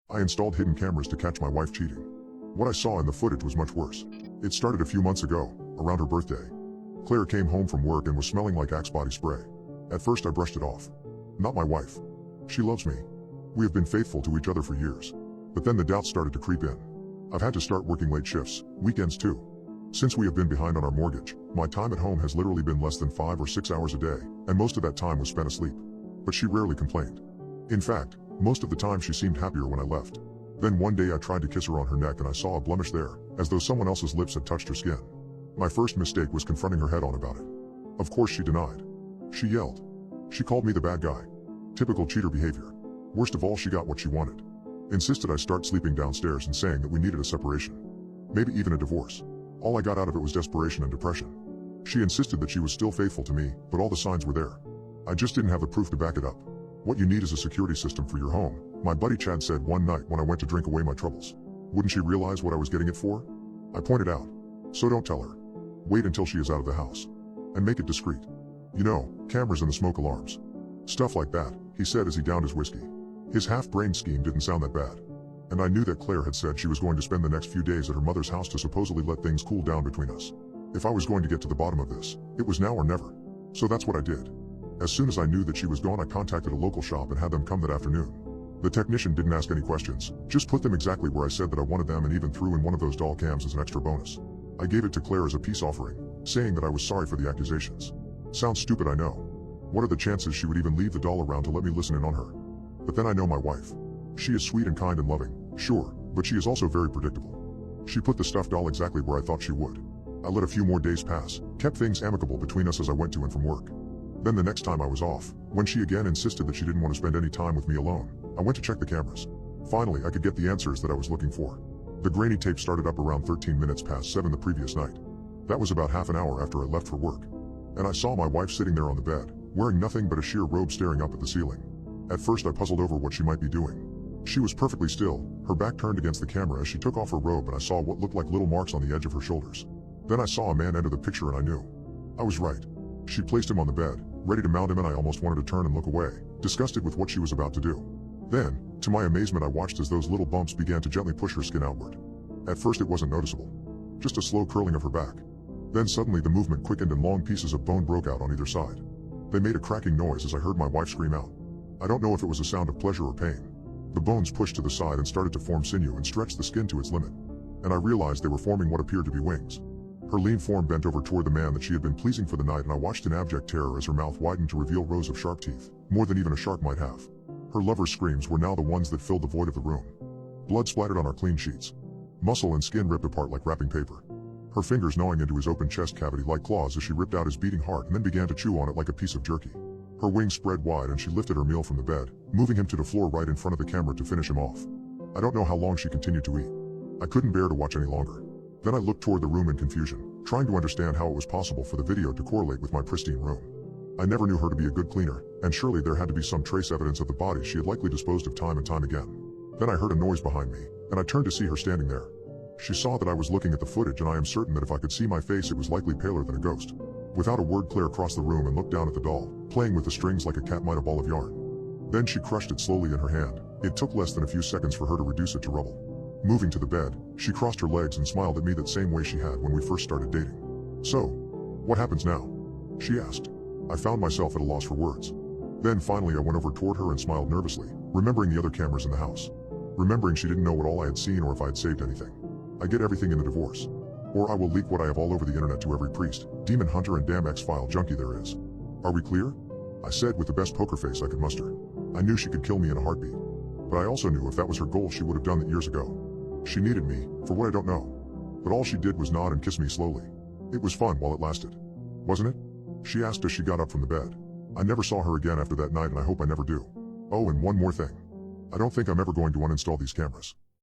I installed hidden cameras to catch my wife cheating. What I saw in the footage was much worse. It started a few months ago, around her birthday. Claire came home from work and was smelling like Axe body spray. At first I brushed it off. Not my wife. She loves me. We have been faithful to each other for years. But then the doubt started to creep in. I've had to start working late shifts, weekends too. Since we have been behind on our mortgage, my time at home has literally been less than 5 or 6 hours a day, and most of that time was spent asleep. But she rarely complained. In fact, most of the time she seemed happier when I left. Then one day I tried to kiss her on her neck and I saw a blemish there, as though someone else's lips had touched her skin. My first mistake was confronting her head on about it. Of course she denied. She yelled. She called me the bad guy. Typical cheater behavior. Worst of all, she got what she wanted. Insisted I start sleeping downstairs and saying that we needed a separation. Maybe even a divorce. All I got out of it was desperation and depression. She insisted that she was still faithful to me, but all the signs were there. I just didn't have the proof to back it up. What you need is a security system for your home, my buddy Chad said one night when I went to drink away my troubles. Wouldn't she realize what I was getting it for? I pointed out. So don't tell her. Wait until she is out of the house. And make it discreet. You know, cameras and the smoke alarms. Stuff like that, he said as he downed his whiskey. His half-brained scheme didn't sound that bad. And I knew that Claire had said she was going to spend the next few days at her mother's house to supposedly let things cool down between us. If I was going to get to the bottom of this, it was now or never. So that's what I did. As soon as I knew that she was gone, I contacted a local shop and had them come that afternoon. The technician didn't ask any questions, just put them exactly where I said that I wanted them and even threw in one of those doll cams as an extra bonus. I gave it to Claire as a peace offering, saying that I was sorry for the accusations. Sounds stupid, I know. What are the chances she would even leave the doll around to let me listen in on her? But then I know my wife. She is sweet and kind and loving, sure, but she is also very predictable. She put the stuffed doll exactly where I thought she would. I let a few more days pass, kept things amicable between us as I went to and from work. Then the next time I was off, when she again insisted that she didn't want to spend any time with me alone, I went to check the cameras. Finally, I could get the answers that I was looking for. The grainy tape started up around 13 minutes past 7 the previous night. That was about half an hour after I left for work. And I saw my wife sitting there on the bed, wearing nothing but a sheer robe staring up at the ceiling. At first I puzzled over what she might be doing. She was perfectly still, her back turned against the camera as she took off her robe, and I saw what looked like little marks on the edge of her shoulders. Then I saw a man enter the picture and I knew. I was right. She placed him on the bed, ready to mount him, and I almost wanted to turn and look away, disgusted with what she was about to do. Then, to my amazement, I watched as those little bumps began to gently push her skin outward. At first it wasn't noticeable. Just a slow curling of her back. Then suddenly the movement quickened and long pieces of bone broke out on either side. They made a cracking noise as I heard my wife scream out. I don't know if it was a sound of pleasure or pain. The bones pushed to the side and started to form sinew and stretched the skin to its limit. And I realized they were forming what appeared to be wings. Her lean form bent over toward the man that she had been pleasing for the night, and I watched in abject terror as her mouth widened to reveal rows of sharp teeth, more than even a shark might have. Her lover's screams were now the ones that filled the void of the room. Blood splattered on our clean sheets. Muscle and skin ripped apart like wrapping paper. Her fingers gnawing into his open chest cavity like claws as she ripped out his beating heart and then began to chew on it like a piece of jerky. Her wings spread wide and she lifted her meal from the bed, moving him to the floor right in front of the camera to finish him off. I don't know how long she continued to eat. I couldn't bear to watch any longer. Then I looked toward the room in confusion, trying to understand how it was possible for the video to correlate with my pristine room. I never knew her to be a good cleaner, and surely there had to be some trace evidence of the body she had likely disposed of time and time again. Then I heard a noise behind me, and I turned to see her standing there. She saw that I was looking at the footage, and I am certain that if I could see my face it was likely paler than a ghost. Without a word, Claire crossed the room and looked down at the doll, playing with the strings like a cat might a ball of yarn. Then she crushed it slowly in her hand. It took less than a few seconds for her to reduce it to rubble. Moving to the bed, she crossed her legs and smiled at me that same way she had when we first started dating. So, what happens now? She asked. I found myself at a loss for words. Then finally I went over toward her and smiled nervously, remembering the other cameras in the house. Remembering she didn't know what all I had seen or if I had saved anything. I get everything in the divorce. Or I will leak what I have all over the internet to every priest, demon hunter and damn X-File junkie there is. Are we clear? I said with the best poker face I could muster. I knew she could kill me in a heartbeat. But I also knew if that was her goal she would have done that years ago. She needed me, for what I don't know. But all she did was nod and kiss me slowly. It was fun while it lasted. Wasn't it? She asked as she got up from the bed. I never saw her again after that night, and I hope I never do. Oh, and one more thing. I don't think I'm ever going to uninstall these cameras.